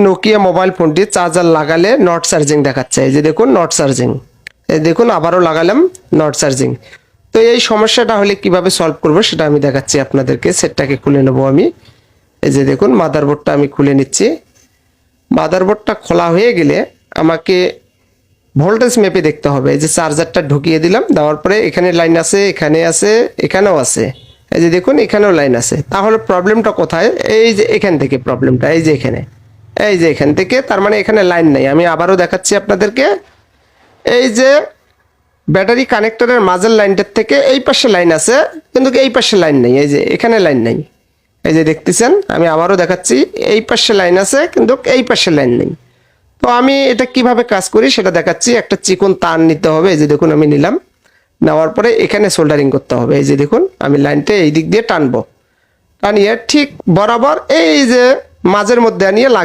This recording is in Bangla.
নোকিয়া মোবাইল ফোনটি চার্জার লাগালে নট চার্জিং দেখাচ্ছে। এই যে দেখুন নট চার্জিং, এই দেখুন আবারও লাগালাম নট চার্জিং। তো এই সমস্যাটা হলে কিভাবে সলভ করব সেটা আমি দেখাচ্ছি আপনাদেরকে। সেটটাকে খুলে নেব আমি। এই যে দেখুন মাদারবোর্ডটা আমি খুলে নিচ্ছি। মাদারবোর্ডটা খোলা হয়ে গেলে আমাকে ভোল্টেজ মেপে দেখতে হবে। এই যে চার্জারটা ঢুকিয়ে দিলাম, দেওয়ার পরে এখানে লাইন আছে, এখানে আছে, এখানেও আছে। এই যে দেখুন এখানেও লাইন আছে। তাহলে প্রবলেমটা কোথায়? এই যে এখান থেকে প্রবলেমটা, এই যে এখানে, এই যে এখান থেকে, তার মানে এখানে লাইন নাই। আমি আবারও দেখাচ্ছি আপনাদেরকে। এই যে ব্যাটারি কানেক্টরের মাঝের লাইনটার থেকে এই পাশে লাইন আছে, কিন্তু এই পাশে লাইন নেই। এই যে এখানে লাইন নেই, এই যে দেখতেছেন। আমি আবারও দেখাচ্ছি, এই পাশে লাইন আছে কিন্তু এই পাশে লাইন নেই। তো আমি এটা কিভাবে কাজ করি সেটা দেখাচ্ছি। একটা চিকন তার নিতে হবে। এই যে দেখুন আমি নিলাম, নেওয়ার পরে এখানে সোল্ডারিং করতে হবে। এই যে দেখুন আমি লাইনটা এই দিক দিয়ে টানবো, টানিয়ে ঠিক বরাবর এই যে মাঝের মধ্যে নিয়ে